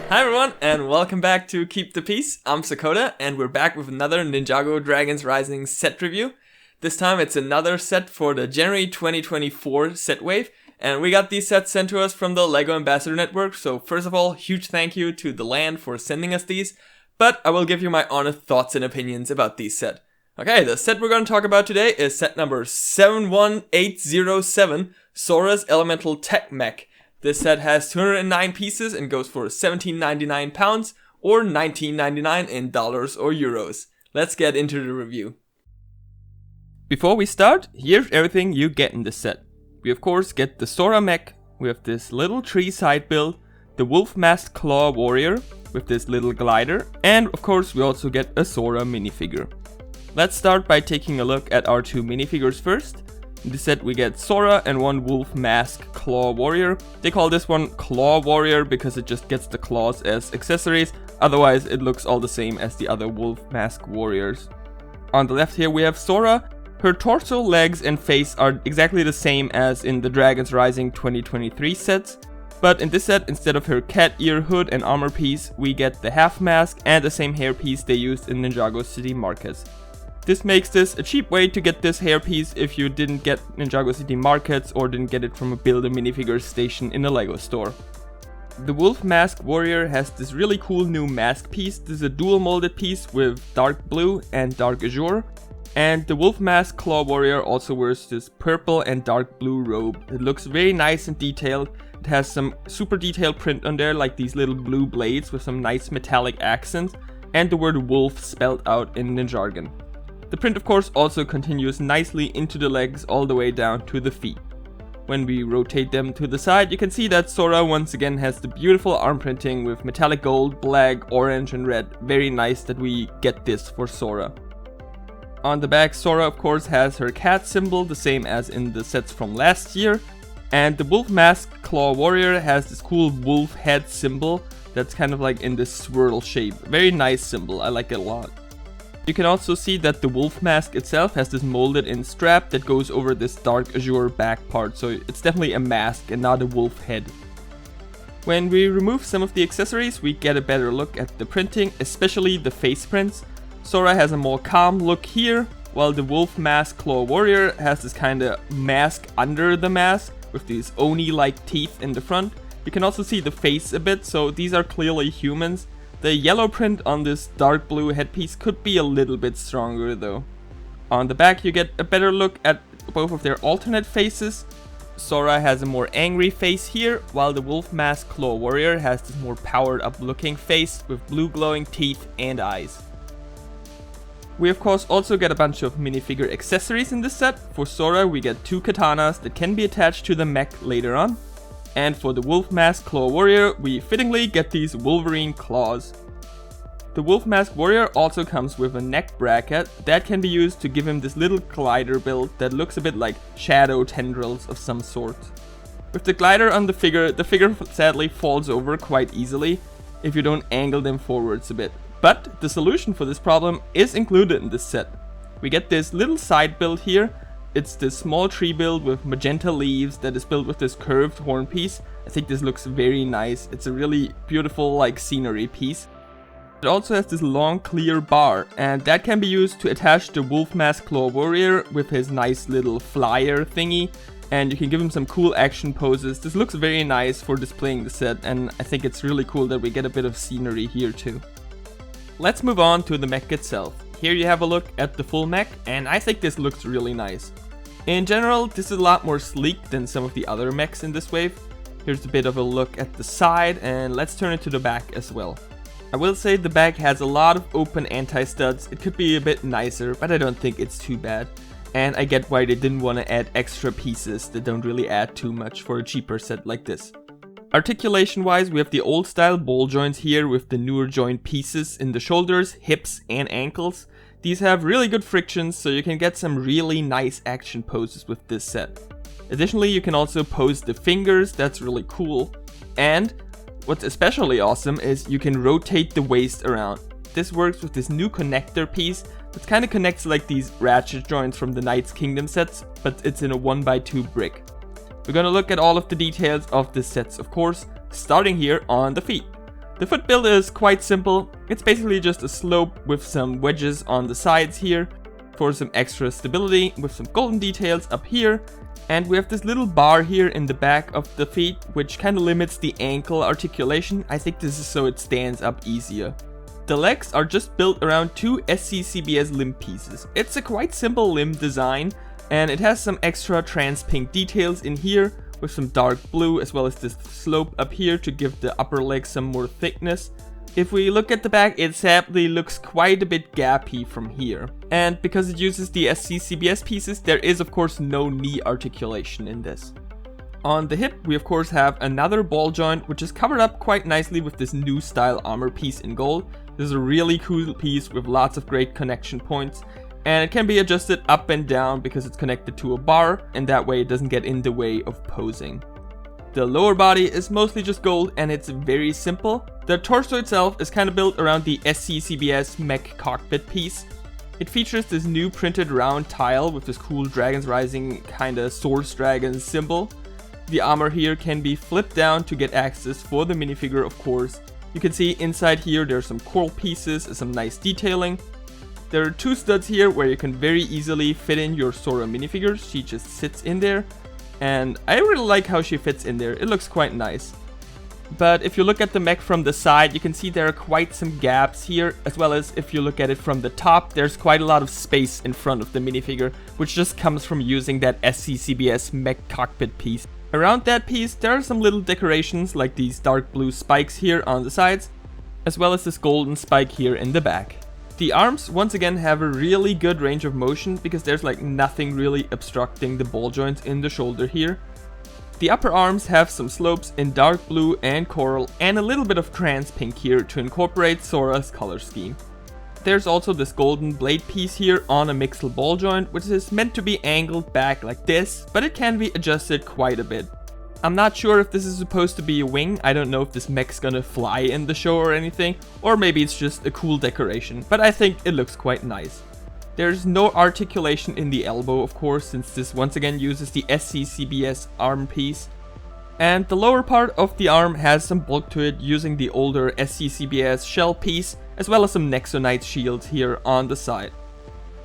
Hi everyone, and welcome back to Keep the Peace. I'm Sokoda, and we're back with another Ninjago Dragons Rising set review. This time it's another set for the January 2024 set wave, and we got these sets sent to us from the LEGO Ambassador Network, so first of all, huge thank you to The Land for sending us these, but I will give you my honest thoughts and opinions about these set. Okay, the set we're going to talk about today is set number 71807, Sora's Elemental Tech Mech. This set has 209 pieces and goes for £17.99 or $19.99 in dollars or euros. Let's get into the review. Before we start, here's everything you get in this set. We of course get the Sora Mech, we have this little tree side build, the Wolf Masked Claw Warrior with this little glider, and of course we also get a Sora minifigure. Let's start by taking a look at our two minifigures first. In this set we get Sora and one Wolf Mask Claw Warrior. They call this one Claw Warrior because it just gets the claws as accessories, otherwise it looks all the same as the other Wolf Mask Warriors. On the left here we have Sora. Her torso, legs and face are exactly the same as in the Dragons Rising 2023 sets, but in this set instead of her cat ear hood and armor piece we get the half mask and the same hair piece they used in Ninjago City Markets. This makes this a cheap way to get this hairpiece if you didn't get Ninjago City Markets or didn't get it from a Build-A-Minifigures station in a LEGO store. The Wolf Mask Warrior has this really cool new mask piece. This is a dual molded piece with dark blue and dark azure. And the Wolf Mask Claw Warrior also wears this purple and dark blue robe. It looks very nice and detailed. It has some super detailed print on there, like these little blue blades with some nice metallic accents, and the word wolf spelled out in Ninjargon. The print of course also continues nicely into the legs all the way down to the feet. When we rotate them to the side, you can see that Sora once again has the beautiful arm printing with metallic gold, black, orange and red. Very nice that we get this for Sora. On the back, Sora of course has her cat symbol, the same as in the sets from last year. And the Wolf Mask Claw Warrior has this cool wolf head symbol that's kind of like in this swirl shape. Very nice symbol, I like it a lot. You can also see that the wolf mask itself has this molded in strap that goes over this dark azure back part, so it's definitely a mask and not a wolf head. When we remove some of the accessories, we get a better look at the printing, especially the face prints. Sora has a more calm look here, while the Wolf Mask Claw Warrior has this kind of mask under the mask with these Oni-like teeth in the front. You can also see the face a bit, so these are clearly humans. The yellow print on this dark blue headpiece could be a little bit stronger though. On the back you get a better look at both of their alternate faces. Sora has a more angry face here, while the Wolf Mask Claw Warrior has this more powered up looking face with blue glowing teeth and eyes. We of course also get a bunch of minifigure accessories in this set. For Sora we get two katanas that can be attached to the mech later on. And for the Wolf Mask Claw Warrior, we fittingly get these Wolverine claws. The Wolf Mask Warrior also comes with a neck bracket that can be used to give him this little glider build that looks a bit like shadow tendrils of some sort. With the glider on the figure sadly falls over quite easily if you don't angle them forwards a bit. But the solution for this problem is included in this set. We get this little side build here. It's this small tree build with magenta leaves that is built with this curved horn piece. I think this looks very nice. It's a really beautiful like scenery piece. It also has this long clear bar, and that can be used to attach the Wolf Mask Claw Warrior with his nice little flyer thingy. And you can give him some cool action poses. This looks very nice for displaying the set, and I think it's really cool that we get a bit of scenery here too. Let's move on to the mech itself. Here you have a look at the full mech, and I think this looks really nice. In general, this is a lot more sleek than some of the other mechs in this wave. Here's a bit of a look at the side, and let's turn it to the back as well. I will say the back has a lot of open anti-studs. It could be a bit nicer, but I don't think it's too bad. And I get why they didn't want to add extra pieces that don't really add too much for a cheaper set like this. Articulation wise, we have the old style ball joints here with the newer joint pieces in the shoulders, hips and ankles. These have really good frictions, so you can get some really nice action poses with this set. Additionally, you can also pose the fingers, that's really cool. And what's especially awesome is you can rotate the waist around. This works with this new connector piece that kind of connects like these ratchet joints from the Knight's Kingdom sets, but it's in a 1x2 brick. We're gonna look at all of the details of the sets, of course, starting here on the feet. The foot build is quite simple. It's basically just a slope with some wedges on the sides here for some extra stability, with some golden details up here. And we have this little bar here in the back of the feet, which kind of limits the ankle articulation. I think this is so it stands up easier. The legs are just built around two SCCBS limb pieces. It's a quite simple limb design, and it has some extra trans pink details in here with some dark blue, as well as this slope up here to give the upper leg some more thickness. If we look at the back, it sadly looks quite a bit gappy from here. And because it uses the SCCBS pieces, there is of course no knee articulation in this. On the hip, we of course have another ball joint, which is covered up quite nicely with this new style armor piece in gold. This is a really cool piece with lots of great connection points. And it can be adjusted up and down because it's connected to a bar, and that way it doesn't get in the way of posing. The lower body is mostly just gold, and it's very simple. The torso itself is kind of built around the SCCBS Mech cockpit piece. It features this new printed round tile with this cool Dragons Rising kinda Source Dragon symbol. The armor here can be flipped down to get access for the minifigure, of course. You can see inside here there's some coral pieces and some nice detailing. There are two studs here where you can very easily fit in your Sora minifigure. She just sits in there. And I really like how she fits in there. It looks quite nice. But if you look at the mech from the side, you can see there are quite some gaps here. As well as if you look at it from the top, there's quite a lot of space in front of the minifigure, which just comes from using that SCCBS Mech cockpit piece. Around that piece, there are some little decorations like these dark blue spikes here on the sides, as well as this golden spike here in the back. The arms, once again, have a really good range of motion because there's like nothing really obstructing the ball joints in the shoulder here. The upper arms have some slopes in dark blue and coral and a little bit of trans pink here to incorporate Sora's color scheme. There's also this golden blade piece here on a mixel ball joint, which is meant to be angled back like this, but it can be adjusted quite a bit. I'm not sure if this is supposed to be a wing. I don't know if this mech's gonna fly in the show or anything, or maybe it's just a cool decoration, but I think it looks quite nice. There's no articulation in the elbow, of course, since this once again uses the SCCBS arm piece. And the lower part of the arm has some bulk to it using the older SCCBS shell piece, as well as some Nexonite shields here on the side.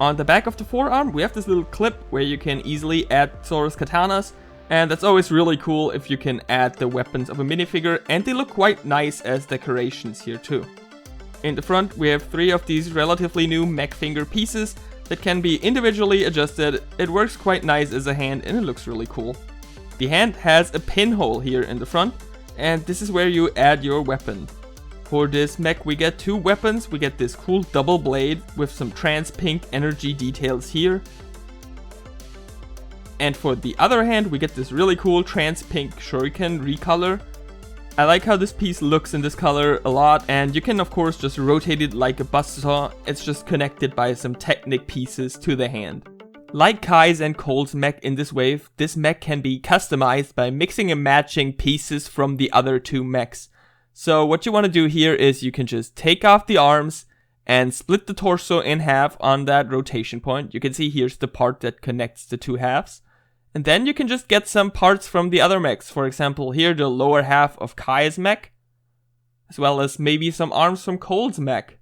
On the back of the forearm, we have this little clip where you can easily add Sora's katanas. And that's always really cool if you can add the weapons of a minifigure, and they look quite nice as decorations here too. In the front we have 3 of these relatively new mech finger pieces that can be individually adjusted. It works quite nice as a hand and it looks really cool. The hand has a pinhole here in the front, and this is where you add your weapon. For this mech we get 2 weapons. We get this cool double blade with some trans pink energy details here. And for the other hand, we get this really cool trans pink shuriken recolor. I like how this piece looks in this color a lot, and you can of course just rotate it like a buzzsaw. It's just connected by some Technic pieces to the hand. Like Kai's and Cole's mech in this wave, this mech can be customized by mixing and matching pieces from the other 2 mechs. So what you want to do here is you can just take off the arms and split the torso in half on that rotation point. You can see here's the part that connects the 2 halves. And then you can just get some parts from the other mechs. For example, here the lower half of Kai's mech, as well as maybe some arms from Cole's mech.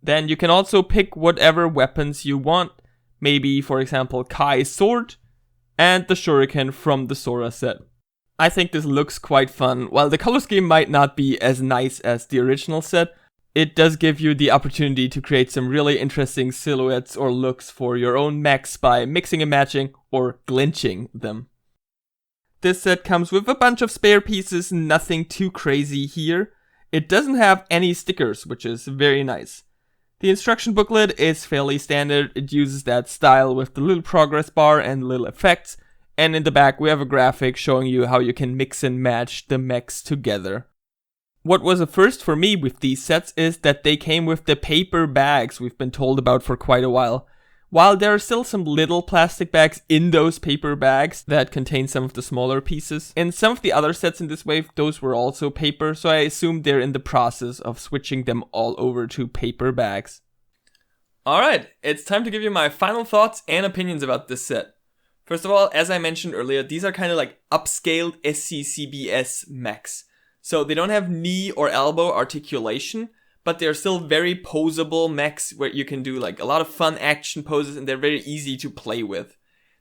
Then you can also pick whatever weapons you want. Maybe, for example, Kai's sword and the shuriken from the Sora set. I think this looks quite fun. While the color scheme might not be as nice as the original set, it does give you the opportunity to create some really interesting silhouettes or looks for your own mechs by mixing and matching or glinching them. This set comes with a bunch of spare pieces, nothing too crazy here. It doesn't have any stickers, which is very nice. The instruction booklet is fairly standard. It uses that style with the little progress bar and little effects. And in the back we have a graphic showing you how you can mix and match the mechs together. What was a first for me with these sets is that they came with the paper bags we've been told about for quite a while. While there are still some little plastic bags in those paper bags that contain some of the smaller pieces. In some of the other sets in this wave, those were also paper, so I assume they're in the process of switching them all over to paper bags. Alright, it's time to give you my final thoughts and opinions about this set. First of all, as I mentioned earlier, these are kind of like upscaled SCCBS mechs. So they don't have knee or elbow articulation, but they're still very posable mechs where you can do like a lot of fun action poses and they're very easy to play with.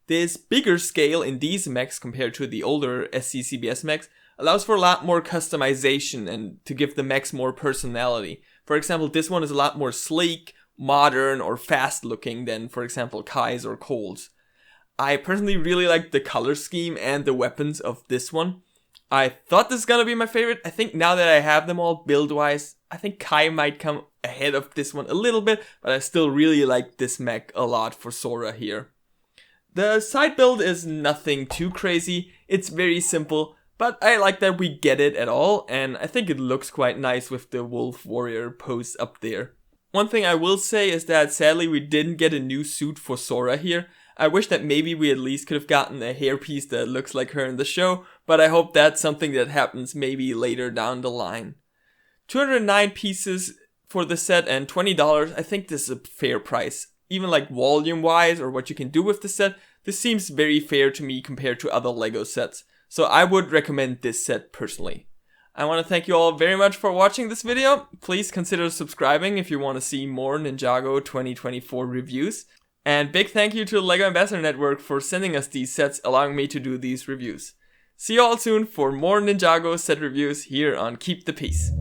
This bigger scale in these mechs compared to the older SCCBS mechs allows for a lot more customization and to give the mechs more personality. For example, this one is a lot more sleek, modern, or fast looking than, for example, Kai's or Cole's. I personally really like the color scheme and the weapons of this one. I thought this is gonna be my favorite. I think now that I have them all build-wise, I think Kai might come ahead of this one a little bit, but I still really like this mech a lot for Sora here. The side build is nothing too crazy, it's very simple, but I like that we get it at all, and I think it looks quite nice with the Wolf Warrior pose up there. One thing I will say is that sadly we didn't get a new suit for Sora here. I wish that maybe we at least could have gotten a hairpiece that looks like her in the show, but I hope that's something that happens maybe later down the line. 209 pieces for the set and $20, I think this is a fair price. Even like volume wise or what you can do with the set, this seems very fair to me compared to other LEGO sets. So I would recommend this set personally. I want to thank you all very much for watching this video. Please consider subscribing if you want to see more Ninjago 2024 reviews. And big thank you to the LEGO Ambassador Network for sending us these sets, allowing me to do these reviews. See you all soon for more Ninjago set reviews here on Keep the Peace.